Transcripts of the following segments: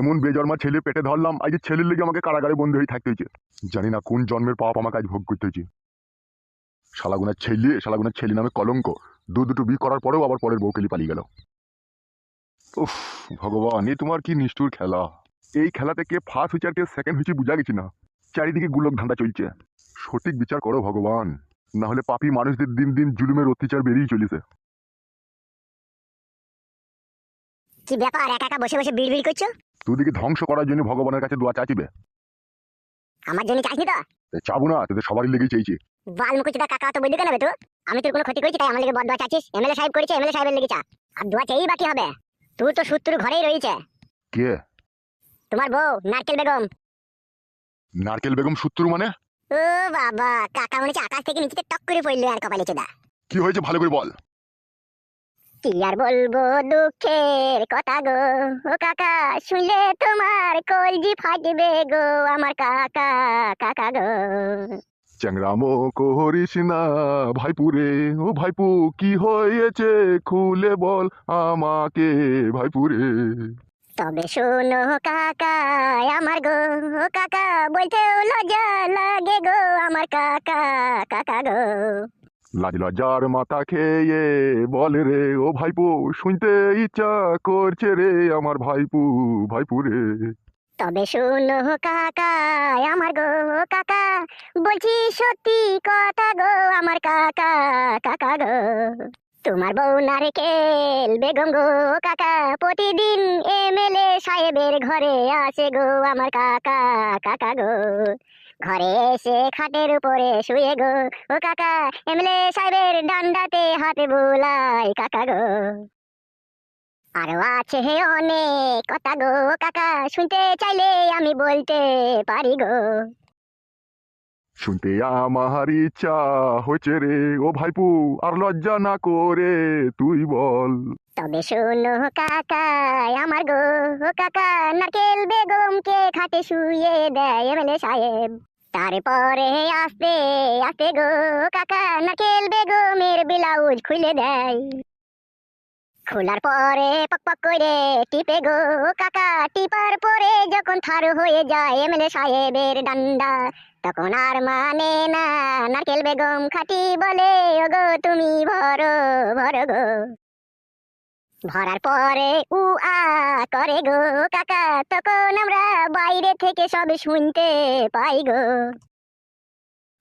এমন বেজন্মা ছেলে পেটে ধরলাম, আজ ছেলের লেগে আমাকে কারাগারে বন্দী হয়ে থাকতে হয়েছে। জানি না কোন জন্মের পাপ আমাকে আজ ভোগ করতে হয়েছে। শালাগুনার ছেলে নামে কলঙ্ক। দুটো বিয়ে করার পরেও আবার পরের বউকেলি পালিয়ে গেল। উফ, ভগবান, এ তোমার কি নিষ্ঠুর খেলা। এই খেলাতে কে ফার্স্ট হয়েছে আর কে সেকেন্ড হয়েছে বুঝা গেছি না। চারিদিকে গুলক ধান্দা চলছে। সঠিক বিচার করো ভগবান, না হলে পাপী মানুষদের দিন দিন জুলুমের অত্যাচার বেরিয়ে চলেছে। কি ব্যাপার, একা একা বসে বসে বিড়বিড় করছো? তুদিকে ধ্বংস করার জন্য ভগবানের কাছে দোয়া চাইবে। আমার জন্য চাইনি তো? চাবো না, তোদের সবারই লেগে চাইছে। বালমুকুচিদা কাকা তো বললি কেন বে? তো আমি তোর কোনো ক্ষতি করেছি তাই আমার লেগে বদদোয়া চাচ্ছিস? এমএলএ সাহেব করেছে, এমএলএ সাহেবের লেগে চা। আর দোয়া চাই বাকি হবে? তুই তো শত্রু ঘরেই রয়েছে। কে? তোমার বউ নারকেল বেগম। নারকেল বেগম শত্রু মানে? ও বাবা, কাকা মনে হচ্ছে আকাশ থেকে নিচে টক করে পড়লো আর কপালে চোদা। কি হয়েছে ভালো করে বল। কি আর বলবো দুঃখের কথা গো, ও কাকা শুনলে তোমার কলজি ফাটবে গো আমার কাকা, কাকা গো। চ্যাংরামো করিস না ভাইপুরে, ও ভাইপু কি হয়েছে খুলে বল আমাকে ভাইপুরে। তবে শোনো কাকা আমার গো, ও কাকা বলতেও লজ্জা লাগে গো আমার কাকা, কাকা গো। লাজ লজ্জার মাথা খেয়ে বলে রে ও ভাইপু, শুনতে ইচ্ছা করছে রে আমার ভাইপু, ভাইপুরে। তবে শোনো কাকা আমার গো, কাকা বলছি সত্যি কথা গো আমার কাকা, কাকা গো। তোমার বউ নারকেল বেগম গো কাকা প্রতিদিন এমএলএ সাহেবের ঘরে আসে গো আমার কাকা, কাকা গো। ঘরে এসে খাটের উপরে শুয়ে গো ও কাকা এমএলএ সাহেবের ডান্ডাতে হাতে বুলাই কাকা গো। আরো আছে অনেক কথা গো কাকা, শুনতে চাইলে আমি বলতে পারি গো। শুনতে আমার ইচ্ছা হচ্ছে রে ও ভাইপু, আর লজ্জা না করে তুই বল। তবে শোনো কাকা আমার গো, ও কাকা নারকেল বেগমকে খাটে শুয়ে দেয় এমএলএ সাহেব। তারপরে আস্তে আস্তে গো কাকা নারকেল বেগমের ব্লাউজ খুলে দেয়। খোলার পরে পক পক করে টিপে গো কাকা, টিপার পরে যখন থার হয়ে যায় এমএলএ সাহেবের ডান্ডা, তখন আর মানে না নারকেল বেগম খাটি বলে ওগো তুমি ভরো ভরো গো। ভরার পরে উ আ করে গো কাকা, তখন আমরা বাইরে থেকে সব শুনতে পাই গো।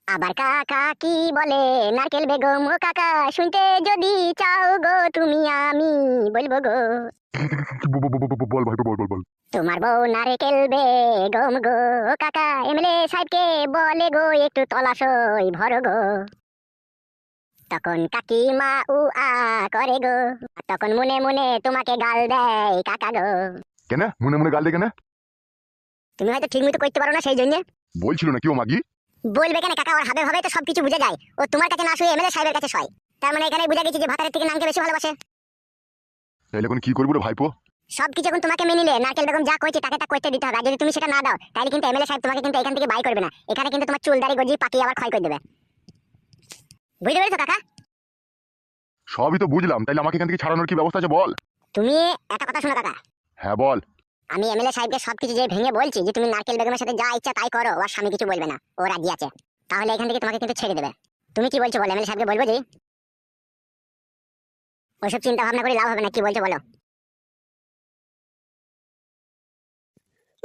আবার কাকা কি বলে নারকেল বেগম, ও কাকা শুনতে যদি চাও গো তুমি আমি বলবো গো। বল ভাইপু, বল বল বল। তোমার বউ নারকেল বেগম গো কাকা এমএলএ সাহেবকে বলে গো একটু তলাশই ভরো গো। তখন কাকিমা উ আ করে গো, তখন মনে মনে তোমাকে গাল দেয় কাকা গো। কেন মনে মনে গাল দে কেন? তুমি হয়তো ঠিক মতো করতে পারো না সেই জন্য। বলছিল নাকি ও মাগি? বলবে কেন কাকা, ওর হাবে ভাবে তো সবকিছু বুঝে যায়। ও তোমার কাছে না শুয়ে এমএলএ সাহেবের কাছে শয়, তার মানে এখানে বুঝা গেছে যে ভাতারের থেকে নামকে বেশি ভালোবাসে। তাহলে এখন কি করবো রে ভাইপো? সবকিছু এখন তোমাকে মেনে নিলে নারকেল বেগম যা কইছে তাকে তা করতে দিতে হবে। আর যদি তুমি সেটা না দাও তাহলে কিন্তু এমএলএ সাহেব তোমাকে কিন্তু এখান থেকে বাই করবে না, এখানে কিন্তু তোমার চুল দাড়ি গজি পাকিয়ে আবার ক্ষয় করে দেবে। বুঝতে পেরেছো কাকা? সবই তো বুঝলাম, তাইলে আমাকে এখান থেকে ছাড়ানোর কি ব্যবস্থা আছে বল। তুমি একটা কথা শোনো কাকা, হ্যাঁ বল। আমি এমএলএ সাহেবকে সবকিছু যে ভেঙে বলছি যে তুমি নারকেল বেগমের সাথে যা ইচ্ছা তাই করো, ওর স্বামী কিছু বলবে না, ও রাজি আছে। তাহলে এখান থেকে তোমাকে কিন্তু ছেড়ে দেবে। তুমি কি বলছো বলো? এমএলএ সাহেবকে বলবো যে? ওইসব চিন্তা ভাবনা করে লাভ হবে না, কি বলছো বলো?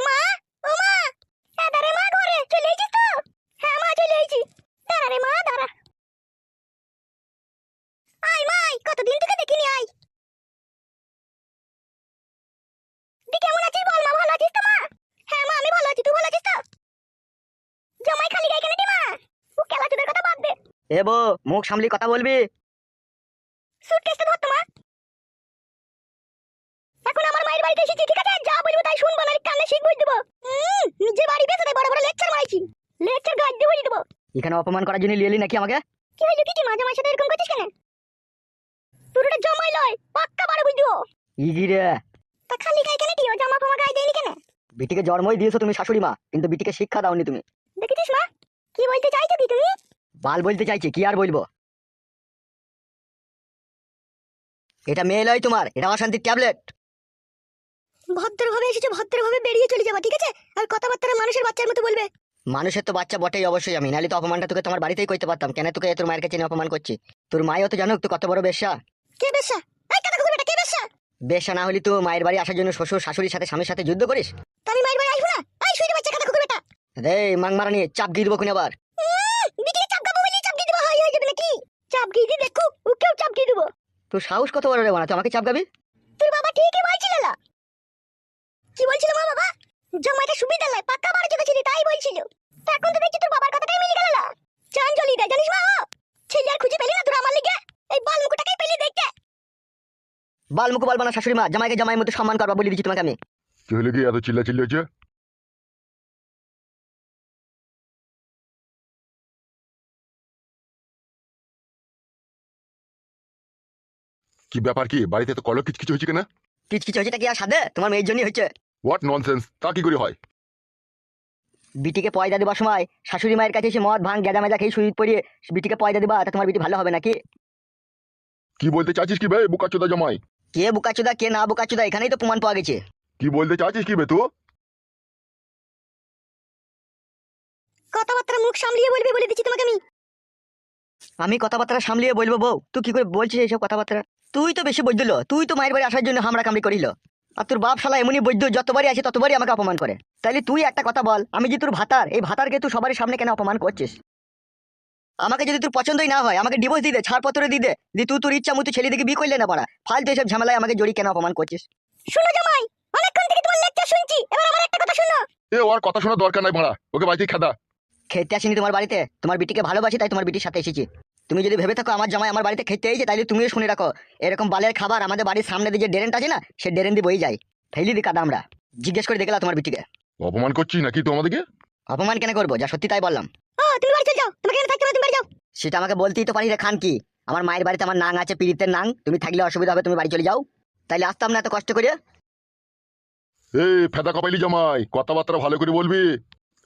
মা, ও মা, দাঁড়া মা, ঘরে চলে এসেছিস তো? হ্যাঁ মা চলে এসেছি। দাঁড়া রে মা দাঁড়া। আয় মাই, কতদিন থেকে দেখিনি, আয়। দি কেমন আছিস বল মা, ভালো আছিস তো মা? হ্যাঁ মা আমি ভালো আছি, তুই ভালো আছিস তো? জামাই খালি গায়ে কেন রে মা? ও কেলা চোদের কথা বাদ দে। এ বো, মুখ সামলি কথা বলবি। সুটকেসটা ধর তো মা। এখন আমার মায়ের বাড়িতে এসেছি, ঠিক আছে? যা বলবো তাই শুনবো, না কানে শিখ বুঝ দেবো। নিজে বাড়ি বেসে বড় বড় লেকচার মারছি, লেকচার গাছ দিয়ে বুঝ দেবো। এখানে অপমান করার জন্য লিয়েলি নাকি আমাকে? কি হইলো কি মা, জামাইয়ের সাথে এরকম করছিস কেন? তোর এটা জামাই লয়, পাক্কা বাড়ি বুঝ দেবো। ইগি রে, তা খালি গায়ে কেন দিও? জামা ফামা গায়ে দেয়নি কেন? বিটিকে জন্মই দিয়েছো তুমি শাশুড়ি মা, কিন্তু বিটিকে শিক্ষা দাওনি তুমি। দেখেছিস মা, কি বলতে চাইছো কি তুমি? বাল বলতে চাইছি, কি আর বলবো। এটা মেয়ে নয় তোমার, এটা অশান্তির ট্যাবলেট। ভদ্রভাবে এসেছো, ভদ্রভাবে বেরিয়ে চলে যাবা, ঠিক আছে? আর কথাবার্তা মানুষের বাচ্চার মতো বলবে। মানুষের তো বাচ্চা বটেই অবশ্যই আমি, নাহলে তো অপমানটা তোকে তোমার বাড়িতেই করতে পারতাম। কেন তোকে তোর মায়ের কাছে নিয়ে অপমান করছি? তোর মাইও তো জানো তুই কত বড় বেশ্যা। কে বেশ্যা? এই কথা কইবে, কে বেশ্যা? বেশ্যা না হলে তো মায়ের বাড়ি আসার জন্য শ্বশুর শাশুড়ির সাথে স্বামীর সাথে যুদ্ধ করিস। তা আমি মায়ের বাড়ি আসবো না? এই শুইরে বাচ্চা কথা কইবে বেটা। রে মাংমারানি চাপ দিয়ে দেবো কোন আবার। বিটিকে চাপ গাবো বলি চাপ দিয়ে দেবো, হয়ে যাবে নাকি? চাপ গিয়ে দিয়ে দেখো, ওকেও চাপ দিয়ে দেবো। তোর সাহস কত বড় রে বানা, তুই আমাকে চাপ গাবি? তোর বাবা ঠিকই বলছিল না? কি বলছিল মা বাবা? জমাইটা সুবিধা লয়, পাক্কা বাড়ি চলে ছিলি, তাই বলছিল। তা এখন তো দেখছি তোর বাবার কথাটাই মিলে গেল না। চাঞ্জলি দেয় জানিস মা? ছেলে আর খুঁজে পেলি না তোর আমার লিগে? এই বালমুকুটাকেই পেলি দেখতে। বালমুকু বলবা না শাশুড়ি মা, জামাইকে জামাইয়ের মতো সম্মান করবা বলে দিচ্ছি তোমাকে আমি। কি হলে কি এত চিল্লাচিল্লি হচ্ছে? কি ব্যাপার, কি বাড়িতে তো কলক কিছু হয়েছে কেন? কিছু হয়েছে কি আর সাধে? তোমার মেয়ের জন্যই হচ্ছে। What nonsense! তা কি করে হয়? বিটিকে পয়দা দেবার সময় শাশুড়ি মায়ের কাছে এসে মদ ভাঙ গেদা মেজা খেয়ে শুয়ে পড়িয়ে বিটিকে পয়দা দিবা, তা তোমার বিটি ভালো হবে নাকি? কি বলতে চাচ্ছিস কি বে বুকাচোদা জামাই? কে বুকাচুদা কে না বুকাচুদা এখানেই তো প্রমাণ পাওয়া গেছে। কি বলতে চাচ্ছিস কি বে তুই? কথাবার্তা মুখ সামলিয়ে বলবি বলে দিচ্ছি তোমাকে আমি। আমি কথাবার্তা সামলিয়ে বলবো বউ, তুই কি করে বলছিস এইসব কথাবার্তা? তুই তো বেশি বৈদ্যুল, তুই তো মায়ের বাড়ি আসার জন্য হামরা কামড়ি করিল। আর তোর বাপ শালা এমনই বৈদ্য, যতবারই আসে ততবারই আমাকে অপমান করে। তাইলে তুই একটা কথা বল, আমি যে তোর ভাতার, এই ভাতারকে তুই সবার সামনে কেন অপমান করছিস? আমাকে যদি তোর পছন্দই না হয় আমাকে ডিভোর্স দিয়ে দে, ছাড়পত্র দিয়ে দে, যে তুই তোর ইচ্ছা মতো ছেলে দিকে বিয়ে করলে না পারা। ফালতু এসব ঝামেলায় আমাকে জড়ি কেন অপমান করছিস? শুনো জামাই, অনেকক্ষণ থেকে তোমার লেকচার শুনছি, এবার আমার একটা কথা শুনো। ওর কথা শোনার দরকার নাই ভাড়া, ওকে বাড়িতেই খেদা। খেতে আসিনি তোমার বাড়িতে, তোমার বিটিকে ভালোবাসি তাই তোমার বিটির সাথে এসেছি। তুমি যদি ভেবে থাকো আমার জামাই আমার বাড়িতে খেতে এসেছে, তাইলে তুমিও শুনে রাখো, এরকম বালের খাবার আমাদের বাড়ির সামনে দিয়ে যে ড্রেনটা আছে না, সে ড্রেন দিয়ে বই যায়। ফেলি দি কাদা আমরা। জিজ্ঞেস করে দেখলা তোমার বিটিকে? অপমান করছিস নাকি তুই আমাদেরকে? অপমান কেন করবো, যা সত্যি তাই বললাম। ও তুমি বাড়ি চলে যাও, তোমাকে এখানে থাকতে হবে, তুমি বাড়ি যাও। সেটা আমাকে বলতেই তো পারি রে খান কি। আমার মায়ের বাড়িতে আমার নাং আছে, পীড়িতের নাং, তুমি থাকলে অসুবিধা হবে, তুমি বাড়ি চলে যাও। তাইলে আসতাম না এত কষ্ট করে। ফেদা কপাইলি জামাই, কথাবার্তা ভালো করে বলবি।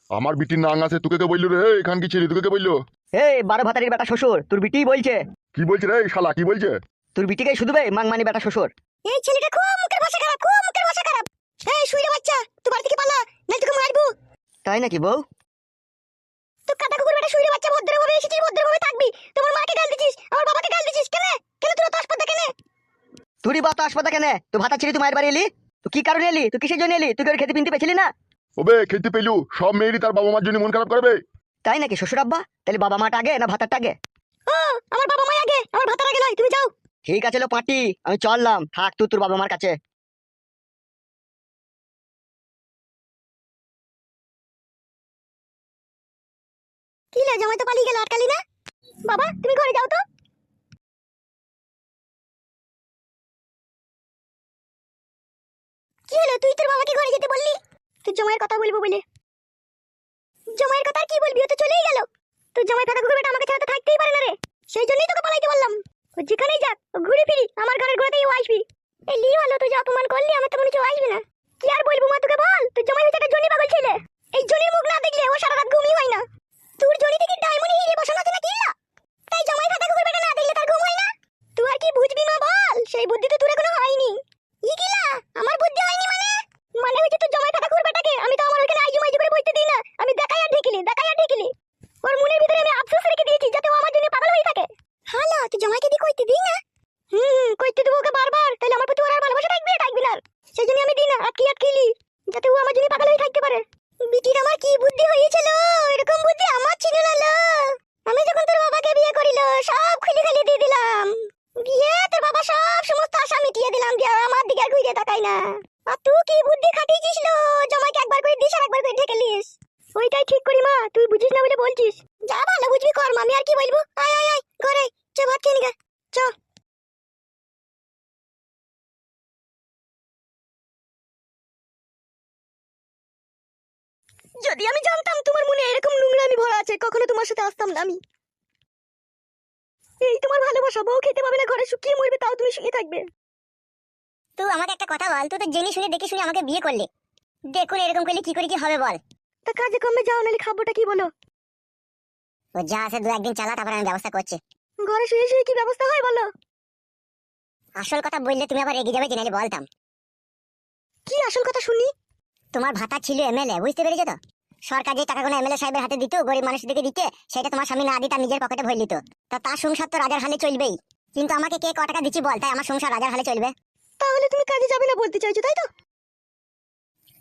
আমার বিটির নাং আছে, তোকে কে বললো রে? এখান কি ছিলি, তোকে কে বললো? এই 12 ভাতারির বেটা শ্বশুর, তোর বিটিই বলছে। কি বলছে রে শালা, কি বলছে? তোর বিটিকেই শুধু বে মাংমানি বেটা শ্বশুর। এই ছেলেটা খুব মুখের ভাষা খারাপ, খুব মুখের ভাষা খারাপ। এই শুইরে বাচ্চা, তুই বাড়ি থেকে পালা, নাই তোকে মারবো। তাই নাকি বউ? তুই কাটা কুকুর বেটা শুইরে বাচ্চা, ভদ্রভাবে এসেছিস, ভদ্রভাবে থাকবি। তোমার মাকে গাল দিছিস, আমার বাবাকে গাল দিছিস, কেন কেন তোর তো আসপাতা কেন? তুই বা তো আসপাতা কেন? তুই ভাতা ছিলি, তুই মায়ের বাড়ি এলি, তুই কি কারণে এলি? তুই কিসের জন্য এলি? তুই কি ওর খেতে পিনতে পেছিলি না? ওবে খেতে পেলু, সব মেয়েরই তার বাবা মার জন্য মন খারাপ করবে। তাই নাকি শ্বশুর আব্বা? তাহলে বাবা মাটা আগে না ভাতারটা আগে? ও আমার বাবা মা আগে, আমার ভাতার আগে নয়, তুমি যাও। ঠিক আছে লো পাটি, আমি চললাম, থাক তুই তোর বাবা মার কাছে। কি লে জামাই তো পালিয়ে গেল, আটকালি না? বাবা তুমি ঘরে যাও তো। কি হলো, তুই তোর বাবাকে ঘরে যেতে বললি? তুই জামাইয়ের কথা বলবো বলে। জামাইয়ের কথা আর কি বলবি, ও তো চলেই গেল। তোর জামাই কথা কুকুর বেটা আমাকে ছাড়া তো থাকতেই পারে না রে, সেই জন্যই তোকে পালাইতে বললাম। ও যেখানেই যাক, ও ঘুরে ফিরি আমার ঘরের গোড়াতেই ও আসবি। এই লি হলো, তুই যে অপমান করলি, আমার তো মনে হচ্ছে ও আসবে না। কি আর বলবো মা তোকে, বল তোর জামাই হচ্ছে একটা জনি পাগল ছেলে। এই জনির মুখ না দেখলে ও সারা রাত ঘুমই হয় না। তোর জনি থেকে ডায়মন্ড হিরে বসানো আছে না কিল্লা, তাই জামাই কথা কুকুর বেটা না দেখলে তার ঘুম হয় না। তুই আর কি বুঝবি মা বল, সেই বুদ্ধি তো তোর এখনো হয়নি। ই কিলা আমার বুদ্ধি হয়নি মানে? মানে হচ্ছে তোর জামাই কথা কুকুর বেটাকে আমি তো আমার ওখানে আইজু মাইজু করে বইতে দিই না, আমি দেখাই আর ঢেকিলি, দেখাই আর ঢেকিলি। ওর মনের ভিতরে আমি আফসোস রেখে দিয়েছি যাতে ও আমার জন্য পাগল হয়ে থাকে। হ্যালো, তুই জামাইকে দিয়ে কইতে দিই না? কইতে দেবো ওকে বারবার, তাহলে আমার প্রতি ওর আর ভালোবাসা থাকবে না। সেই জন্য আমি দিই না, আটকি আটকিলি, যাতে ও আমার জন্য পাগল হয়ে থাকতে পারে। বিটির আমার কি বুদ্ধি হয়েছিল, এরকম বুদ্ধি আমার ছিল না লো। আমি যখন তোর বাবাকে বিয়ে করিল, সব খুলে খালি দিয়ে দিলাম, দিয়ে তোর বাবা সব সমস্ত আশা মিটিয়ে দিলাম, দিয়ে আমার দিকে আর ঘুরে তাকাই না। আর তুই কি বুদ্ধি খাটিয়েছিস লো, জামাইকে একবার করে দিস আর একবার করে ঢেকেলিস। ওইটাই ঠিক করি মা, তুই বুঝিস না বলে বলছিস। যা ভালো বুঝবি কর মা, আমি আর কি বলবো। আয় আয় আয় ঘরে চ, ভাত খেয়ে নিগা চ। যদি আমি জানতাম তোমার মনে এরকম নোংরামি ভরা আছে, কখনো তোমার সাথে আসতাম না আমি। এই তোমার ভালোবাসা, বউ খেতে পাবে না, ঘরে শুকিয়ে মরবে, তাও তুমি শুয়ে থাকবে। তুই আমাকে একটা কথা বল, তুই তো জেনে শুনে দেখে শুনে আমাকে বিয়ে করলি, দেখুন এরকম করলে কি করে কি হবে বল? তা কাজে কমে যাও, নাহলে খাবোটা কি বলো? ও যা আছে 2-1 দিন চালা, তারপর আমি ব্যবস্থা করছি। ঘরে শুয়ে শুয়ে কি ব্যবস্থা হয় বলো? আসল কথা বললে তুমি আবার রেগে যাবে, জেনে বলতাম। কি আসল কথা শুনি? তোমার ভাতা ছিল এমএলএ, বুঝতে পেরেছো তো? সরকার যে টাকাগুলো এমএলএ সাহেবের হাতে দিত গরিব মানুষদেরকে দিতে, সেটা তোমার স্বামী না দিয়ে তার নিজের পকেটে ভরে নিত। তা তার সংসার তো রাজার হালে চলবেই, কিন্তু আমাকে কে ক টাকা দিচ্ছি বল, তাই আমার সংসার রাজার হালে চলবে। তাহলে তুমি কাজে যাবে না বলতে চাইছো, তাই তো?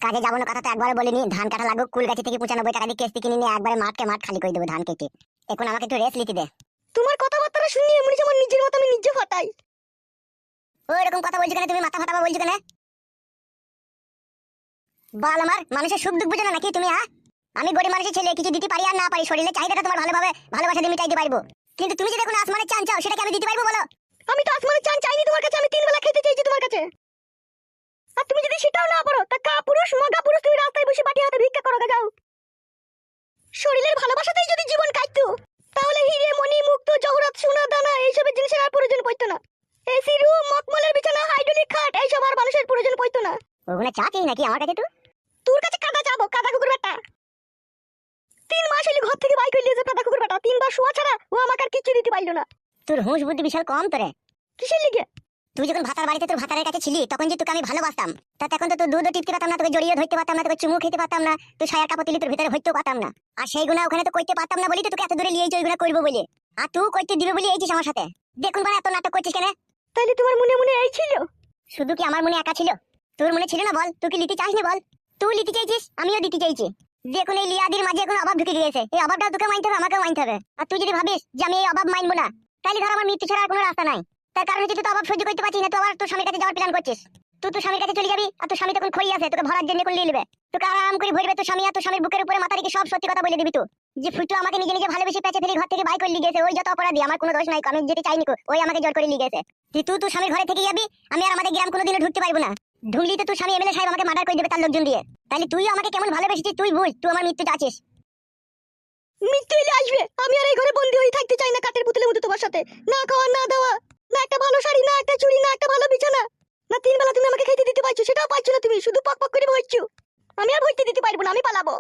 কাজে যাবো না কথা তো একবারও বলিনি। ধান কাটা লাগুক, কুল গাছি থেকে 95 টাকা দিয়ে কেস্তি কিনে নিয়ে একবারে মাঠকে মাঠ খালি করে দেবো ধান কেটে। এখন আমাকে একটু রেস্ট নিতে দে। তোমার কথাবার্তা শুনি এমনি যেমন নিজের মতো আমি নিজে ফাটাই। ও এরকম কথা বলছো কেন? তুমি মাথা ফাটাবা বলছো কেন? বল, আমার মানুষের সুখ দুঃখ বুঝো না নাকি তুমি? আমি গরিব মানুষের ছেলে, কিছু দিতে পারি আর না পারি, শরীরের চাহিদাটা তোমার ভালোভাবে ভালোবাসা দিয়ে মিটাইতে পারবো, কিন্তু তুমি যদি এখন আসমানের চান চাও, সেটাকে আমি দিতে পারবো বলো? আমি তো আসমানের চান চাইনি তোমার কাছে, আমি 3 বেলা খেতে চাইছি তোমার কাছে। আর তুমি যদি সেটাও না পারো, তা কা পুরুষ মগা পুরুষ তুমি রাস্তায় বসে বাটি হাতে ভিক্ষা করো, যাও। শরীরের ভালোবাসাতেই যদি জীবন কাটতো, তাহলে হিরে মণি মুক্ত জহরত সোনা দানা এইসবের জিনিসের আর প্রয়োজন পড়তো না। এসি রুম, মকমলের বিছানা, হাইড্রোলিক খাট এইসব আর মানুষের প্রয়োজন পড়তো না। ওগুলো চাকরি নাকি আমার কাছে? তোর কাছে কাদা যাবো, কাদা কুকুর বেটা। 3 মাস হইলে ঘর থেকে বাইক হইলিয়েছে কাদা কুকুর বেটা। 3 বার শোয়া ছাড়া ও আমাকে আর কিচ্ছু দিতে পারলো না। তোর হুঁশ বুদ্ধি বিশাল কম তোরে। কিসের লিগে? তুই যখন ভাতার বাড়িতে তোর ভাতারের কাছে ছিলি, তখন যে তোকে আমি ভালোবাসতাম, তা তখন তো তোর দুধও টিপতে পারতাম না, তোকে জড়িয়ে ধরতে পারতাম না, তোকে চুমু খেতে পারতাম না, তুই সায়ার কাপড় তুলি তোর ভিতরে হইতেও পারতাম না। আর সেইগুলো ওখানে তো করতে পারতাম না বলি তো তোকে এত দূরে লিয়েছি ওইগুলো করবো বলে। আর তুই করতে দিবে বলে এইছিস আমার সাথে। দেখুন বাড়া, এত নাটক করছিস কেন? তাইলে তোমার মনে মনে এই ছিল? শুধু কি আমার মনে একা ছিল? তোর মনে ছিল না বল? তুই কি লিতে চাসনি বল? তুই লিতে চাইছিস, আমিও দিতে চাইছি। দেখুন এই লিয়াদির মাঝে এখন অভাব ঢুকে গিয়েছে, এই অভাবটাও তোকে মানতে হবে, আমাকেও মানতে হবে। আর তুই যদি ভাবিস যে আমি এই অভাব মানবো না, তাহলে ধর আমার মৃত্যু ছাড়া আর কোনো রাস্তা নাই। তার কারণ হচ্ছে তুই তো অভাব সহ্য করতে পারছিস না, তুই আবার তোর স্বামীর কাছে যাওয়ার প্ল্যান করছিস। তুই তোর স্বামীর কাছে চলে যাবি, আর তোর স্বামী তখন খড়ি আছে, তোকে ভরার জন্য করে নিয়ে নেবে, তোকে আরাম করে ভরবে তোর স্বামী। আর তোর স্বামীর বুকের উপরে মাথা রেখে সব সত্যি কথা বলে দিবি তুই, যে ফুটু আমাকে নিজে নিজে ভালোবেসে পেঁচে ফেলে ঘর থেকে বাই করে নিয়ে গেছে, ওই যত অপরাধী, আমার কোনো দোষ নাই, আমি যেতে চাইনি, ওই আমাকে জোর করে নিয়ে গেছে। তুই তোর স্বামীর ঘরে থেকে যাবি, আমি আর আমাদের গ্রাম কোনোদিনও ঢুকতে পারবো না। ঢুকলি তো তোর স্বামী এমএলএ সাহেব আমাকে মার্ডার করে দেবে তার লোকজন দিয়ে। তাহলে তুই আমাকে কেমন ভালোবেসেছিস তুই বুঝ, তুই আমার মৃত্যু চাচ্ছিস। মৃত্যু এলে আসবে, আমি আর এই ঘরে বন্দি হয়ে থাকতে চাই না কাঠের পুতুলের মতো তোমার সাথে। না খাওয়া না দাওয়া, না একটা ভালো শাড়ি, না একটা চুড়ি, না একটা ভালো বিছানা, না 3 বেলা তুমি আমাকে খেতে দিতে পারছো, সেটাও পাচ্ছ না তুমি, শুধু পক পক করে বলছো। আমি আর ভরতে দিতে পারবো না, আমি পালাবো।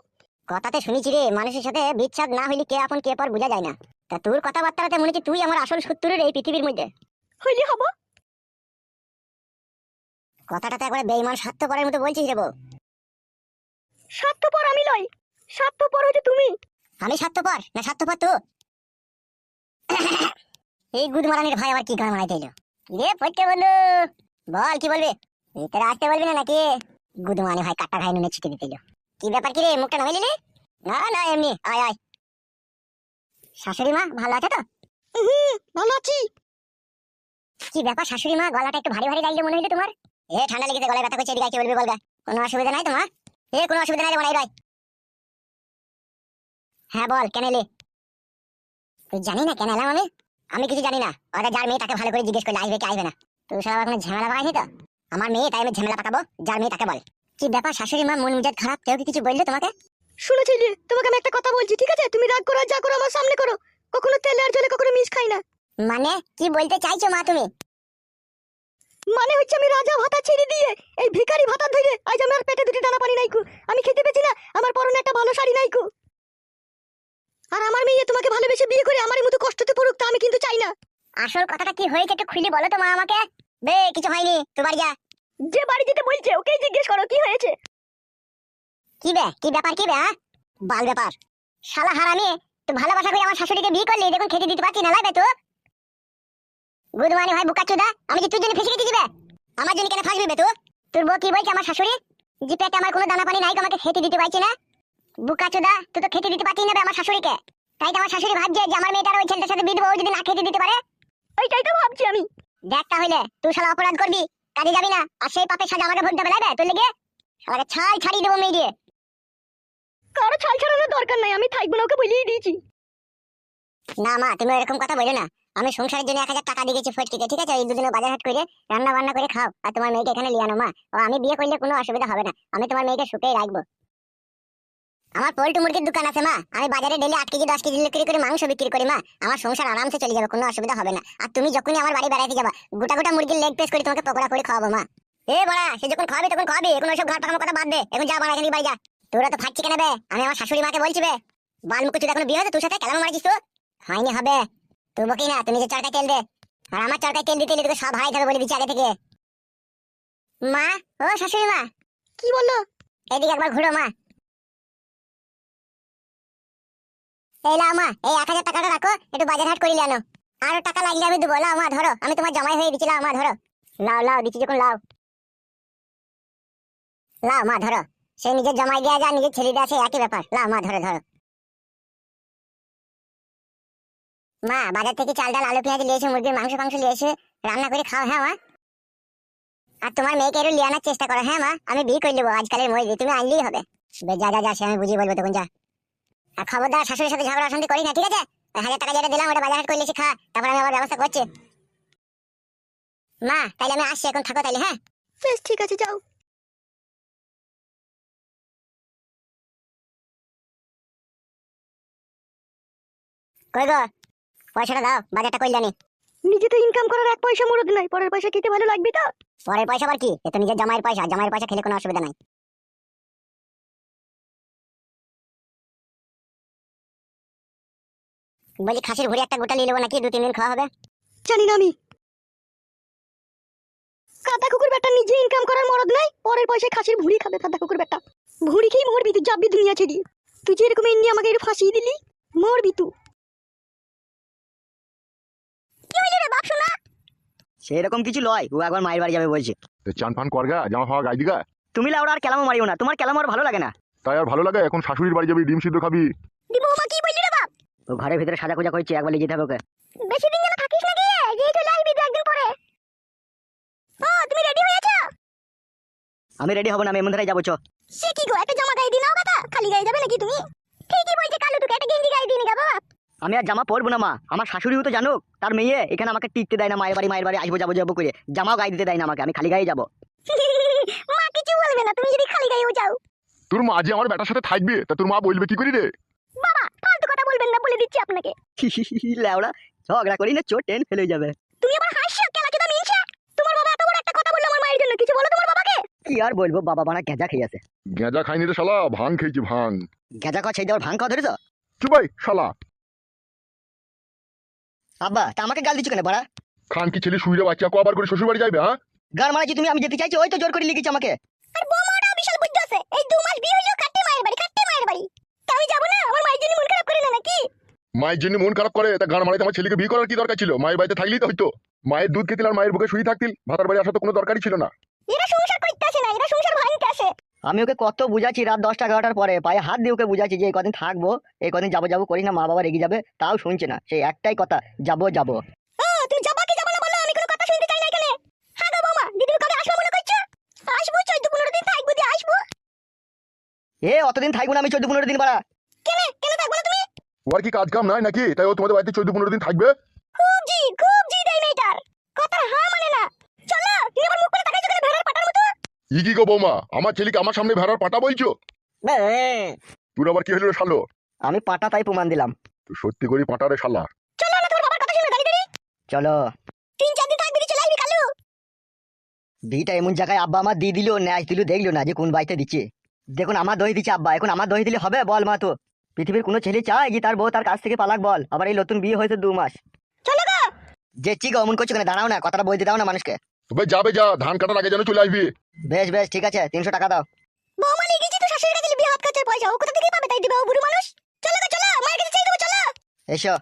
কথাতে শুনেছি রে, মানুষের সাথে বিচ্ছেদ না হইলে কে আপন কে পর বোঝা যায় না। তা তোর কথাবার্তাতে মনে হচ্ছে তুই আমার আসল শত্রুর এই পৃথিবীর মধ্যে। হইলে হবো। কথাটাতে একবারে বেঈমান স্বার্থপরের মতো বলছিস রে বউ। স্বার্থপর আমি লই, স্বার্থপর হচ্ছে তুমি। আমি স্বার্থপর না স্বার্থপর তুই? এই গুদমারানির ভাই আবার কি গান মারাইতে এলো রে? ফটকে বন্ধু বল, কি বলবি? ভিতরে আসতে বলবি না নাকি? গুদমানি ভাই কাটা খাই নুনে ছিটে দিতে এলো। কি ব্যাপার কি রে, মুখটা নামাইলি রে? না না এমনি, আয় আয়। শাশুড়ি মা ভালো আছে তো? ভালো আছি। কি ব্যাপার শাশুড়ি মা, গলাটা একটু ভারী ভারী লাগলো মনে হইলো তোমার? ঠান্ডা লেগেছে, গলায় ব্যথা করছে, এদিকে কি বলবি বলগা? কোনো অসুবিধা নাই তোমার? কোনো অসুবিধা নাই রে মারাই রাই। হ্যাঁ বল, কেন এলি? তুই জানি না কেন এলাম আমি? আমি কিছু জানি না, ওরা যার মেয়ে তাকে ভালো করে জিজ্ঞেস করলে আসবে কি আসবে না। তুই সারা কোনো ঝামেলা পাকাইনি তো? আমার মেয়ে, তাই আমি ঝামেলা পাকাবো? যার মেয়ে তাকে বল। কি ব্যাপার শাশুড়ি মা, মন মেজাজ খারাপ, কেউ কি কিছু বললো তোমাকে? শুনেছিলে, তোমাকে আমি একটা কথা বলছি, ঠিক আছে? তুমি রাগ করো যা করো আমার সামনে করো, কখনো তেলে আর জলে কখনো মিশ খাই না। মানে কি বলতে চাইছো মা তুমি? মানে হচ্ছে আমি রাজা ভাতা ছেড়ে দিয়ে এই ভিখারি ভাতা ধরে আজ আমার পেটে 2টি দানা পানি নাইকু, আমি খেতে পেছি না, আমার পরনে একটা ভালো শাড়ি নাইকু। আর আমার মেয়ে তোমাকে ভালোবেসে বিয়ে করে আমার মতো কষ্টতে পড়ুক, তা আমি কিন্তু চাই না। আসল কথাটা কি হয়েছে একটু খুলে বলো তো মা আমাকে। বে কিছু হয়নি, তুই বাড়ি যা। যে বাড়ি যেতে বলছে ওকেই জিজ্ঞেস করো কি হয়েছে। কি বে, কি ব্যাপার কি বে? বাল ব্যাপার। শালা হারামি, তুই ভালোবাসা করে আমার শাশুড়িকে বিয়ে করলি, দেখুন খেতে দিতে পারছি না, লাগবে তো? গুদমানি ভাই বুকাচুদা, আমি যে তোর জন্য ফেসে গেছি দিবে, আমার জন্য কেন ফাঁসবি বে তুই? তোর বউ কি বলছে আমার শাশুড়ি? যে পেটে আমার কোনো দানা পানি নাই, আমাকে খেতে দিতে পারছি না। বুকাচুদা, তুই তো খেতে দিতে পারছিস না বে আমার শাশুড়িকে। তাই তো আমার শাশুড়ি ভাবছে যে আমার মেয়েটার ওই ছেলেটার সাথে বিয়ে দেবো, ও যদি না খেতে দিতে পারে। ওইটাই তো ভাবছি আমি। দেখ তাহলে, তুই শালা অপরাধ করবি, কাজে যাবি না, আর সেই পাপের সাজা আমাকে ভুগতে হবে, লাগবে তোর লেগে? শালাকে ছাই ছাড়িয়ে দেবো মেয়ে দিয়ে। কারো ছাল ছাড়ানোর দরকার নাই, আমি থাকবো না, ওকে বলিয়ে দিয়েছি। না মা, তুমি এরকম কথা বলো না। আমি সংসারের জন্য 1000 টাকা দিয়ে গেছি ফটকিতে, ঠিক আছে? এই দুদিনে বাজার হাট করে রান্না বান্না করে খাও, আর তোমার মেয়েকে এখানে লিয়ে আনো মা। ও আমি বিয়ে করলে কোনো অসুবিধা হবে না, আমি তোমার মেয়েকে সুখেই রাখবো। আমার পোল্ট্রি মুরগির দোকান আছে মা, আমি বাজারে ডেলি 8 কেজি 10 কেজি বিক্রি করে মাংস বিক্রি করি মা, আমার সংসার আরামসে চলে যাবে, কোনো অসুবিধা হবে না। আর তুমি যখনই আমার বাড়ি বেড়াতে যাবা, গোটা গোটা মুরগির লেগ পিস করে তোমাকে পকোড়া করে খাওয়াবো মা। বড়া, সে যখন খাওয়াবি তখন খাওয়াবি, এখন ওইসব ঘাট পাকানোর কথা বাদ দে, এখন যা বাড়া, এখানে বাড়ি যা। তোরা তো ফাটছি কেন বে? আমি আমার শাশুড়ি মাকে বলছি বে, বালমুখ চুদা এখন বিয়ে হয়েছে তোর সাথে, কেন মারিস তো? হয়নি হবে, তুই বকি না, তুমি যে চরকায় তেল দে, আর আমার চরকায় তেল দিতে তোকে সব হারাই যাবে বলে দিচ্ছি আগে থেকে। মা, ও শাশুড়ি মা, কি বললো? এদিকে একবার ঘুরো মা। এই লাও মা, এই 1000 টাকাটা রাখো, একটু বাজার হাট করিলে আনো। আরো টাকা লাগলে আমি দেবো। লাও মা ধরো, আমি তোমার জামাই হয়ে দিচ্ছি। লাও মা ধরো, লাও লাও দিচ্ছি যখন লাও। লাও মা ধরো, সে নিজের জামাই দেয়া যা নিজের ছেলে দেয়া সে একই ব্যাপার। লাও মা ধরো ধরো। মা বাজার থেকে চাল ডাল আলু পেঁয়াজ নিয়ে এসে, মুরগির মাংস ফাংস নিয়ে এসে রান্না করে খাও। হ্যাঁ মা, আর তোমার মেয়েকে একটু লিয়ে আনার চেষ্টা করো। হ্যাঁ মা, আমি বিয়ে করে নেবো আজকালের মহিলা, তুমি আনলেই হবে। বেশ, যা যা যা, সে আমি বুঝিয়ে বলবো তখন, যা। আর খবরদার শাশুড়ির সাথে ঝগড়া অশান্তি করি না, ঠিক আছে? 1000 টাকা যেটা দিলাম ওটা বাজার হাট করে এসে খা, তারপর আমি আবার ব্যবস্থা করছি। মা তাইলে আমি আসছি এখন, থাকো তাইলে। হ্যাঁ বেশ, ঠিক আছে, যাও। কই গো, পয়সাটা দাও, বাজারটা কই জানি। নিজে তো ইনকাম করার 1 পয়সা মুরদ নাই, পরের পয়সা খেতে ভালো লাগবে তো। পরের পয়সা আবার কি? এ তো নিজের জামাইয়ের পয়সা, জামাইয়ের পয়সা খেলে কোনো অসুবিধা নাই। বলি খাসির ভুড়ি একটা গোটা নিয়ে নেবো নাকি? 2-3 দিন খাওয়া হবে। জানি না আমি। কাদা কুকুর বেটা নিজে ইনকাম করার মরদ নাই, পরের পয়সায় খাসির ভুড়ি খাবে। কাদা কুকুর বেটা, ভুড়ি খেয়ে মরবি তুই, যাবি দুনিয়া ছেড়ে। তুই যে এরকম এমনি আমাকে একটু ফাঁসিয়ে দিলি, মরবি তুই। কি হইলো রে বাপ শোনা? সেরকম কিছু লয়, ও একবার মায়ের বাড়ি যাবে বলছে। চান ফান করগা, জামা ফাওয়া গাই দিগা। তুমি লাউড়া আর কেলামো মারিও না, তোমার কেলামো আর ভালো লাগে না। তাই আর ভালো লাগে? এখন শাশুড়ির বাড়ি যাবি, ডিম সিদ্ধ খাবি। দিব মা, কি বললি রে বাপ? ও ঘরের ভিতরে সাজা খোঁজা করছে, একবার লিখে থাকো ওকে। বেশি দিন যেন থাকিস না গিয়ে, যেই চলে আসবি 2 একদিন পরে। ও তুমি রেডি হয়েছো? আমি রেডি হব না, আমি এমন ধারাই যাবো। চ। সে কি গো, একটা জামা গায়ে দিন নাও কথা, খালি গায়ে যাবে নাকি তুমি? ঠিকই বলছে কালু, তোকে একটা গেঞ্জি গায়ে দিন গা বাবা। আমি আর জামা পরবো না মা, আমার শাশুড়িও তো জানুক তার মেয়ে এখানে আমাকে টিকতে দেয় না, মায়ের বাড়ি আসবো যাবো যাবো করে জামাও গায়ে দিতে দেয় না আমাকে, আমি খালি গায়ে যাবো। মা কিছু বলবে না তুমি যদি খালি গায়েও যাও। তোর মা যে আমার বেটার সাথে থাকবে, তা তোর মা বলবে কি করি রে? বাবা ফালতু কথা বলবেন না, বলে দিচ্ছি আপনাকে। লেওড়া, ঝগড়া করি না, চোট টেন ফেলে যাবে। তুমি আবার হাসছো, কেলা চোদা মিনসা। তোমার বাবা এত বড় একটা কথা বললো আমার মায়ের জন্য, কিছু বলো তোমার বাবাকে। কি আর বলবো, বাবা বানা গেঁজা খেয়ে আছে। গেঁজা খাইনি রে শালা, ভাং খেয়েছি ভাং। গেঁজা খাওয়া সেই দেওয়ার ভাং খাওয়া ধরেছ? চুপাই শালা। আব্বা তা আমাকে গাল দিচ্ছ কেন বাড়া? খান কি ছেলে শুইরে বাচ্চা কবার করে শ্বশুর বাড়ি যাবে? হ্যাঁ, গান মারাচ্ছি তুমি, আমি যেতে চাইছি ওই তো জোর করে লিখেছি আমাকে। আর বৌমাটাও বিশাল বুদ্ধি আছে, এই 2 মাস বিয়ে হইলো কাটতে মায়ের বাড়ি, কাটতে মায়ের বাড়ি। তা আমি যাবো না? আমার মায়ের জন্য মন খারাপ করে না নাকি? মায়ের জন্য মন খারাপ করে তা গান মারাইতে আমার ছেলেকে বিয়ে করার কি দরকার ছিল? মায়ের বাড়িতে থাকলেই তো হইতো। মায়ের দুধ খেতিল আর মায়ের বুকে শুয়ে থাকতিল, ভাতার বাড়ি আসা তো কোনো দরকারই ছিল না। এরা সংসার করতে আসে না, এরা সংসার ভাঙতে আসে। আমি ওকে কত বুঝাচ্ছি, রাত 10টা 11টার পরে পায়ে হাত দিয়ে ওকে বুঝাচ্ছি যে এই কদিন থাকবো, এই কদিন যাবো যাবো করি না, মা বাবা রেগে যাবে, তাও শুনছে না, সেই একটাই কথা, যাবো যাবো। ও তুমি যাবা কি যাবা না বলো, আমি কোনো কথা শুনতে চাই না এখানে। হ্যাঁ গো বৌমা, দিদি কবে আসবো মনে করছো? আসবো 14-15 দিন থাকবো, দিয়ে আসবো। এ অতদিন থাকবো না আমি, 14-15 দিন বাড়া। কেন কেন থাকবো না তুমি? ওর কি কাজ কাম নাই নাকি, তাই ও তোমাদের বাড়িতে 14-15 দিন থাকবে? খুব জি দেয় মেয়েটার কথা, হ্যাঁ মানে না। চলো, তুমি আমার মুখ করে তাকাইছো কেন ভেড়ার পাটার মতো? ই কি গো বৌমা, আমার ছেলেকে আমার সামনে ভেড়ার পাটা বলছো? তোর আবার কি হলো রে শালো? আমি পাটা তাই প্রমাণ দিলাম। তুই সত্যি করি পাটা রে শালা। চলো না, তোমার বাবার কথা শুনে দাঁড়িয়ে দাঁড়িয়ে। চলো। 3-4 দিন থাকবি, চলে আসবি কালু। বিটা এমন জায়গায় আব্বা আমার দিয়ে দিল, ন্যাচ দিল, দেখলো না যে কোন বাড়িতে দিচ্ছে। দেখুন আমার দই দিচ্ছে আব্বা, এখন আমার দই দিলে হবে বল মা? তো পৃথিবীর কোনো ছেলে চায় যে তার বউ তার কাছ থেকে পালাক বল? আবার এই নতুন বিয়ে হয়েছে 2 মাস। চলো গো। যে চিক অমন করছো কেন, দাঁড়াও না, কথাটা বলতে দাও না মানুষকে। তবে যাবে যা, ধান কাটার আগে যেন চলে আসবি। বেশ বেশ ঠিক আছে, 300 টাকা দাও। বৌমা নিয়ে গেছি তো শাশুড়ির কাছে, বিয়ে হাত খরচার পয়সা ও কোথা থেকে পাবে? তাই দিবে ও বুড়ো মানুষ। চলো গো চলো, মায়ের কাছে চাই দেবো, চলো। এসো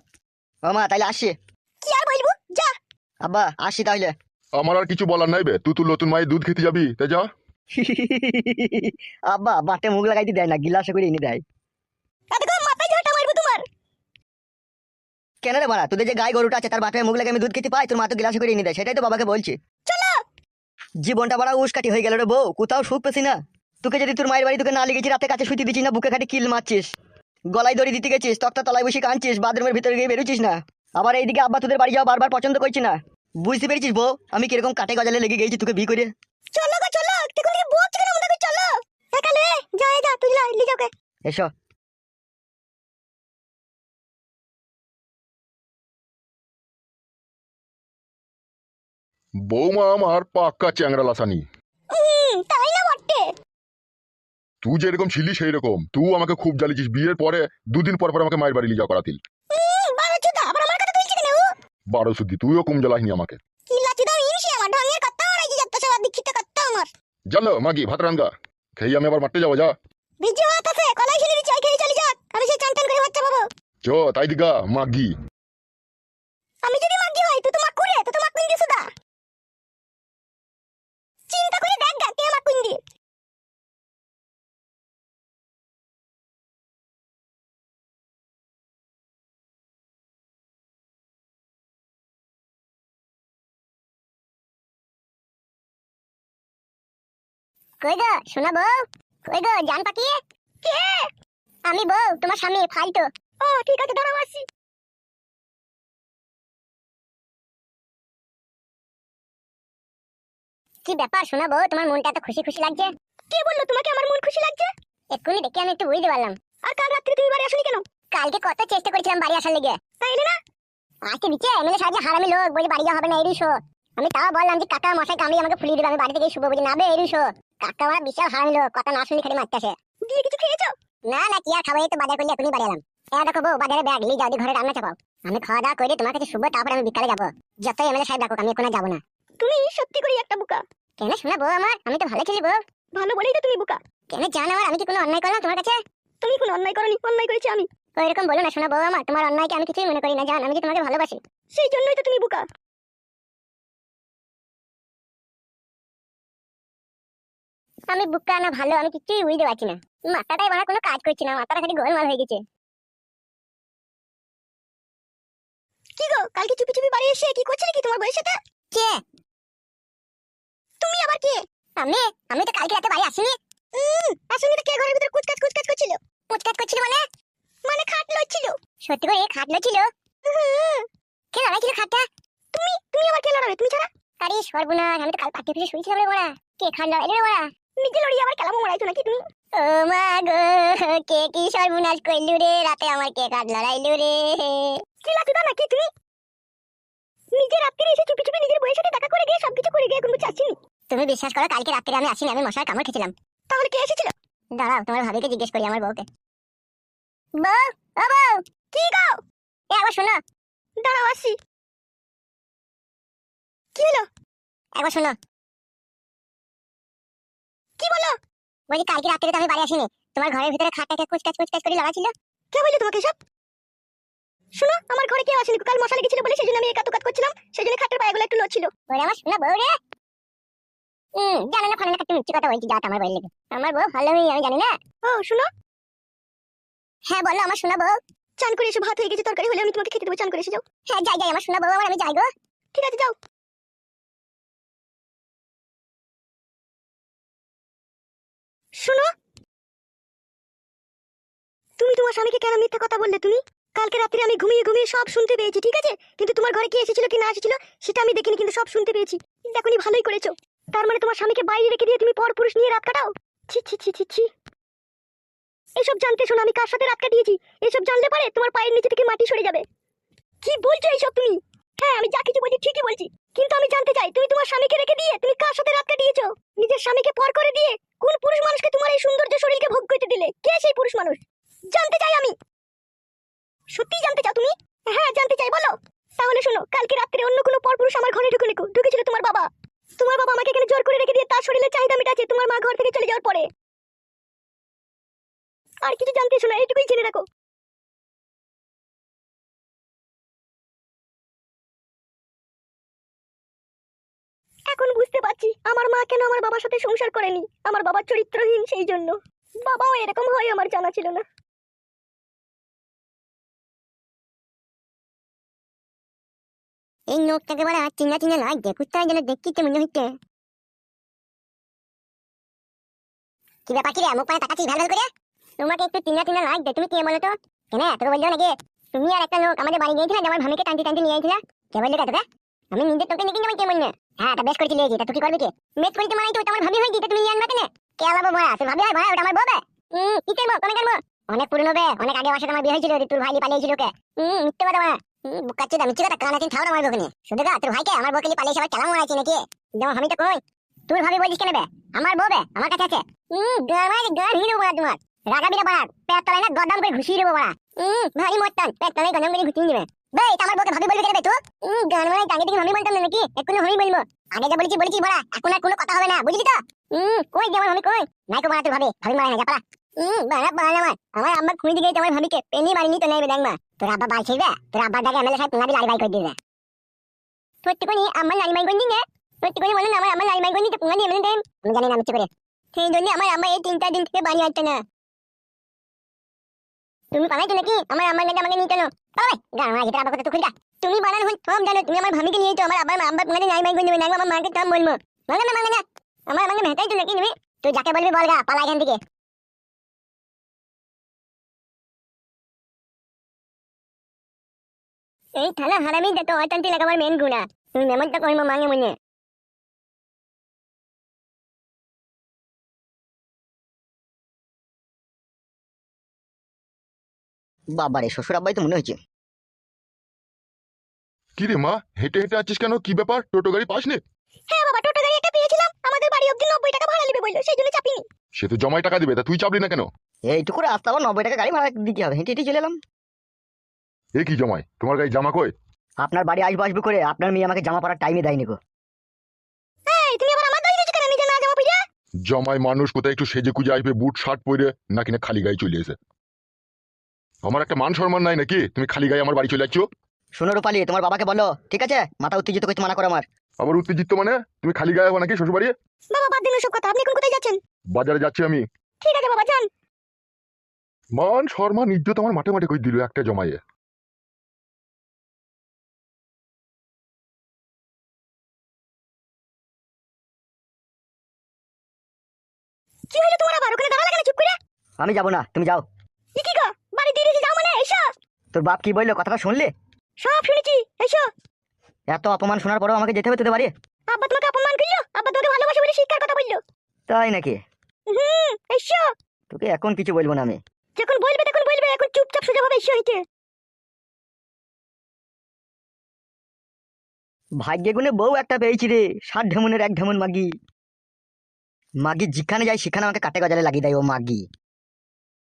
ও মা, তাইলে আসছি। কি আর বলবো, যা। আব্বা আসছি তাহলে। আমার আর কিছু বলার নাই বে, তুই তোর নতুন মায়ের দুধ খেতে যাবি, তাই যা। আব্বা বাটে মুখ লাগাইতে দেয় না, গিলাসে করে এনে দেয়। এতক্ষণ মাথায় ঝাঁটা মারবো তোমার। কেন রে মারা, তোদের যে গাই গরুটা আছে তার বাটে মুখ লাগে আমি দুধ খেতে পাই, তোর মা তো গিলাসে করে এনে দেয়, সেটাই তো বাবাকে বলছি। চলো। জীবনটা বড় উস্কাটি হয়ে গেল রে বউ, কোথাও সুখ পেছি না। তোকে যদি তোর মায়ের বাড়ি তোকে না লেগেছি, রাতে কাছে শুতে দিচ্ছিস না, বুকে খাটে কিল মারছিস, গলায় দড়ি দিতে গেছিস, তক্তা তলায় বসে কাঁদছিস, বাথরুমের ভিতরে গিয়ে বেরোছিস না, আবার এইদিকে আব্বা তোদের বাড়ি যাওয়া বারবার পছন্দ করছি না। বুঝতে পেরেছিস বউ আমি কিরকম কাটে গজালে লেগে গেছি তোকে বিয়ে করে? চলো গো চলো, তখন থেকে বকছ কেন আমাকে? চলো একালে, যা যা তুই লি যাওকে। এসো। বৌমা আমার পাক্কা চ্যাংরা লাসানি। তাই না বটে? তুই যেরকম ছিলি সেই রকম, তুই আমাকে খুব জ্বালিয়েছিস, বিয়ের পরে 2 দিন পর পর আমাকে মায়ের বাড়ি লিয়ে যাওয়া করাতিল। বারো চোদা, আবার আমার কথা তুলছে কেন ও? 12 সুদ্ধি তুইও কম জ্বালাসনি আমাকে। কি লাচি দাও ইনসি, আমার ঢঙের কথা ওরাই যে যত সব দীক্ষিত কথা আমার। জানো মাগি ভাত রাঙ্গা। খেয়ে আমি আবার মারতে যাবো, যা। ভিজে ভাত আছে, কলাই ছেড়ে দিচ্ছি, ওই খেয়ে চলে যাক। আমি সেই চান টান করে বাচ্চা পাবো। চ তাই দিগা মাগি। আমি যদি মাগি হই, তুই তো মাগ করে, তুই তো মাগ কুইন্দি সুদা। চিন্তা করে দেখ গা, কে মাগ কুইন্দি। কই গো শোনা বউ, কই গো জান পাখি? কে? আমি বউ, তোমার স্বামী ফালতু। ও ঠিক আছে, দাঁড়াও আসছি। কি ব্যাপার শোনা বউ, তোমার মনটা এত খুশি খুশি লাগছে? কে বললো তোমাকে আমার মন খুশি লাগছে? এক্ষুনি দেখে আমি একটু বুঝতে পারলাম। আর কাল রাত্রে তুমি বাড়ি আসনি কেন? কালকে কত চেষ্টা করেছিলাম বাড়ি আসার লেগে, তাই না? আজকে বিচে এমএলএ সাহেব হারামি লোক বলে বাড়ি যাওয়া হবে না, এরই শো। আমি তাও বললাম যে কাকা মশাই কামড়িয়ে আমাকে ফুলিয়ে দেবে, আমি বাড়ি থেকে শুভ বুঝি না বে, এরই শো। কাকা আমার বিশাল হারামি লোক, কথা না শুনি খালি মারতেছে। দিয়ে কিছু খেয়েছো? না না, কি আর খাবো, এই তো বাজার করলে এখনই বাড়ি এলাম। দেখো বউ, বাজারে ব্যাগ নিয়ে যাও, ঘরে রান্না চাপাও। আমি খাওয়া দাওয়া করে তোমার কাছে শুভ, তারপর আমি বিকালে যাবো। যতই এমএলএ সাহেব ডাকুক, আমি এখন আর যাবো না। তুমি সত্যি করে একটা বোকা। কেন শোনা বউ আমার, আমি তো ভালো ছেলে বউ। ভালো বলেই তো তুমি বোকা। কেন জানো আমার, আমি কি কোনো অন্যায় করলাম তোমার কাছে? তুমি কোনো অন্যায় করনি, অন্যায় করেছি আমি। ওইরকম বলো না শোনা বউ আমার, তোমার অন্যায়কে আমি কিছুই মনে করি না, জান আমি যে তোমাকে ভালোবাসি। সেই জন্যই তো তুমি বোকা। আমি বোকা না ভালো আমি কিছুই বুঝতে পারছি না। মাথাটাই আমার কোনো কাজ করছে না, মাথাটা খালি গোলমাল হয়ে গেছে। কি গো, কালকে চুপি চুপি বাড়ি এসে কি করছিলে কি তোমার বউয়ের সাথে? কে? তুমি আবার কে? আমি? আমি তো কালকে রাতে বাড়ি আসিনি। আসলে তো কে ঘরের ভিতরে কুচকাচ কুচকাচ করছিল? কুচকাচ করছিল মানে? মানে খাট লড়ছিল। সত্যি করে খাট লড়ছিল? কে লড়াইছিল খাটটা? তুমি আবার কে লড়াবে, তুমি ছাড়া? আরে সর্বনাশ, আমি তো কাল পাটি ফিরে শুয়েছিলাম রে বড়া। কে খাট লড়াইলো রে বড়া? নিজে লড়িয়ে আবার কেলামো মরাইছো নাকি তুমি? ও মা গো, কে কি সর্বনাশ কইলু রে, রাতে আমার কে খাট লড়াইলো রে। কি লাতুদা নাকি তুমি? নিজে রাত্রে এসে চুপি চুপি নিজের বউয়ের সাথে দেখা করে গিয়ে সবকিছু করে গিয়ে এখন বুঝে আসিনি। তুমি বিশ্বাস করো, কালকে রাত্রে আমি আসিনি, আমি মশার কামড় খেয়েছিলাম। তাহলে কে এসেছিল? দাঁড়াও তোমার ভাবিকে জিজ্ঞেস করি, আমার বউকে। বউ, ও বউ, কি গো? এ আবার শোনো। দাঁড়াও আসি। কি হলো? একবার শোনো। কি বলো? বলছি কালকে রাত্রে তো আমি বাড়ি আসিনি, তোমার ঘরের ভিতরে খাটটাকে কুচকাচ কুচকাচ করে লাগা ছিল। কে বললো তোমাকে সব? শোনো, আমার ঘরে কেউ আসেনি, কাল মশা লেগেছিল বলে সেজন্য আমি একা তো কাজ করছিলাম, সেজন্য খাটের পায়গুলো একটু লড়ছিল। ওরে আমার শোনা বউ রে। জানো না ফানা একটা মিথ্যে কথা বলছি, যা আমার বই লেগে। আমার বউ ভালো মেয়ে, আমি জানি না। ও শোনো। হ্যাঁ বলো আমার শোনা বউ। চান করে এসে ভাত হয়ে গেছে, তরকারি হলে আমি তোমাকে খেতে দেবো, চান করে এসে যাও। হ্যাঁ যাই যাই আমার শোনা বউ আমার, আমি যাই গো। ঠিক আছে যাও। শোনো, তুমি তোমার স্বামীকে কেন মিথ্যা কথা বললে? তুমি কালকে রাত্রে আমি ঘুমিয়ে ঘুমিয়ে সব শুনতে পেয়েছি, ঠিক আছে? কিন্তু তোমার ঘরে কি এসেছিল কি না এসেছিল সেটা আমি দেখিনি, কিন্তু সব শুনতে পেয়েছি। দেখোনি ভালোই করেছো। তার মানে তোমার স্বামীকে বাইরে রেখে দিয়ে তুমি পর পুরুষ নিয়ে রাত কাটাও? ছি ছি ছি ছি ছি। এসব জানতে শোনো আমি কার সাথে রাত কাটিয়েছি, এসব জানলে পারে তোমার পায়ের নিচে থেকে মাটি সরে যাবে। কি বলছো এইসব তুমি? হ্যাঁ আমি যা কিছু বলছি ঠিকই বলছি, কিন্তু আমি জানতে চাই তুমি তোমার স্বামীকে রেখে দিয়ে তুমি কার সাথে রাত কাটিয়েছো? নিজের স্বামীকে পর করে দিয়ে কোন পুরুষ মানুষকে তোমার এই সৌন্দর্য শরীরকে ভোগ করতে দিলে? কে সেই পুরুষ মানুষ? জানতে চাই আমি। সত্যি জানতে চাও তুমি? হ্যাঁ জানতে চাই, বলো। তাহলে শোনো, কালকে রাত্রে অন্য কোনো পরপুরুষ আমার ঘরে ঢুকেছিল তোমার বাবা। তোমার বাবা আমাকে এখানে জোর করে রেখে দিয়ে তার শরীরের চাহিদা মেটাচ্ছে তোমার মা ঘর থেকে চলে যাওয়ার পরে। আর কিছু জানতে শোনো, এইটুকুই জেনে রাখো। এখন বুঝতে পারছি আমার মা কেন আমার বাবার সাথে সংসার করেনি, আমার বাবা চরিত্রহীন, সেই জন্য। বাবাও এরকম হয় আমার জানা ছিল না। এই নোকটাকে বলা চিনা চিনা লাগছে, কোথায় যেন দেখতে মনে হচ্ছে। কি ব্যাপার কি রে, মুখ পানে তাকাচ্ছিস ভালো করে? তোমাকে একটু চিনা চিনা লাগছে, তুমি কে বলো তো? কেন তোকে বললো নাকি? তুমি আর একটা লোক আমাদের বাড়ি গিয়েছিল, আমার ভামিকে টানতে টানতে নিয়ে গেছিল। কে বললি তোকে? আমি নিজে তোকে নিয়ে আমি কে বললে? হ্যাঁ তা বেশ করেছি লিয়েছি, তা তুই কি করবি? কি মেট করিতে মানে তো আমার ভাবি হয়, দিতে তুমি আনবা কেন? কে আলাবো ভয়া, তুই ভাবি হয় ভয়া, ওটা আমার বউবে। কি করবো, কোনে করবো? অনেক পুরনো বে, অনেক আগে আমার সাথে আমার বিয়ে হয়েছিল, তোর ভাই পালিয়েছিল কে? মিথ্যে কথা বলা। বুকাচ্ছি দা মিথ্যে কথা, কান আছিস ঠাউরা আমার বউকে। শুধু গা তোর ভাইকে আমার বউকে পালিয়ে সবাই চালাম মারাইছি নাকি? যেমন আমি তো কই, তোর ভাবি বলছিস কেন বে? আমার বউ বে আমার কাছে আছে। গান হিরো বলা তোমার। রাগাবি না বাড়া, পেট তলায় না গদাম করে ঘুষিয়ে দেবো বাড়া। ভারী মটন, পেট তলায় গদাম করে ঘুষিয়ে দেবে। বে এটা আমার বউকে ভাবি বলবি কেন বে তুই? গান মানে টাঙ্গে থেকে আমি বলতাম না নাকি? এক্ষুনি আমি বলবো। আগে যা বলেছি বলেছি বাড়া, এখন আর কোনো কথা হবে না, বুঝলি তো? কই যেমন আমি কই নাই কো বাড়া, তুই ভাবি ভাবি মারা না যা পালা। বাড়া বাড়া আমার আম্মা খুঁজে দিকে আমার ভাবিকে পেনি মারিনি তো নাই বেদাং মা। তোর আব্বা বাল ছিড়বে, তোর আব্বার দাগে এমএলএ সাহেব পুঙ্গাবি লাড়ি বাই করে দিবে। সত্যি করে আমার লাড়ি বাই করে দিনে, সত্যি করে বলেন আমার লাড়ি বাই করে দিতে পুঙ্গা দিয়ে এমএলএ টাইম আমি জানি না মিথ্যে করে। সেই জন্য আমার আম্মা এই 3-4 দিন থেকে বাড়ি আসছে না। তুমি বানাইছো নাকি আমার আম্মার নাকি আমাকে নিয়ে চলো? বাবা গান মারা যেতে আবার কথা তো খুলটা। তুমি বানান হল থম জানো, তুমি আমার ভাবিকে নিয়ে তো আমার আব্বা আব্বা পুঙ্গা দিয়ে নাই বাই করে দিবে না, আমার মাকে থাম বলবো। মাঙ্গা না মাঙ্গা না, আমার আমাকে মেটাই তো নাকি তুমি? তুই যাকে বলবি বলগা, পালা এখান থেকে। এই থালা হারামি যত অশান্তি লাগে আমার মেন গুণা, তুমি মেমনটা কইমো মাঙে মনে। বাবারে, শ্বশুর আব্বাই তো মনে হয়েছে। কি রে মা, হেঁটে হেঁটে আছিস কেন? কি ব্যাপার, টোটো গাড়ি পাসনি? হ্যাঁ বাবা, টোটো গাড়ি একটা পেয়েছিলাম, আমাদের বাড়ি অবধি 90 টাকা ভাড়া নেবে বললো, সেই জন্য চাপিনি। সে তো জমায় টাকা দিবে, তা তুই চাপলি না কেন? এইটুকু করে আসতে আবার 90 টাকা গাড়ি ভাড়া দিতে হবে, হেঁটে হেঁটে চলে এলাম। এ কি জমায়, তোমার গাড়ি জামা কই? আপনার বাড়ি আসবো আসবো করে আপনার মেয়ে আমাকে জামা পরার টাইমে দেয়নি গো। এই তুমি আবার আমার দই দিয়েছো কেন? নিজে না যাবো পিজা। জমায় মানুষ কোথায় একটু সেজে কুজে আসবে, বুট শার্ট পরে, না কিনা খালি গায়ে চলে এসে। আমার একটা মান সম্মান নাই নাকি, তুমি খালি গায়ে আমার বাড়ি চলে যাচ্ছ? শোনো রূপালী, তোমার বাবাকে বলো, ঠিক আছে? মাথা উত্তেজিত করতে মানা করো আমার। আবার উত্তেজিত মানে? তুমি খালি গায়ে হবো নাকি শ্বশুর বাড়ি? বাবা বাদ দিন ওসব কথা, আপনি এখন কোথায় যাচ্ছেন? বাজারে যাচ্ছি আমি। ঠিক আছে বাবা যান। মান সম্মান ইজ্জত আমার মাঠে মাঠে কই দিল একটা জমায়ে। কি হলো তোমার আবার? ওখানে দাঁড়ালে কেন চুপ করে? আমি যাবো না, তুমি যাও। কি কি গো, বাড়ি দিয়ে দিয়েছি, যাও মানে এসো। তোর বাপ কি বললো, কথাটা শুনলে? সব শুনেছি, এসো। এত অপমান শোনার পরেও আমাকে যেতে হবে তোদের বাড়ি? আব্বা তোমাকে অপমান করলো, আব্বা তোমাকে ভালোবাসে বলে শিক্ষার কথা বললো। তাই নাকি? এসো। তোকে এখন কিছু বলবো না আমি। যখন বলবে তখন বলবে, এখন চুপচাপ সোজা ভাবে এসো হইতে। ভাগ্যে গুনে বউ একটা পেয়েছি রে, 60 ঢেমনের 1 ঢেমন মাগি। মাগি যেখানে যায় সেখানে আমাকে কাটে গজালে লাগিয়ে দেয় ও মাগি।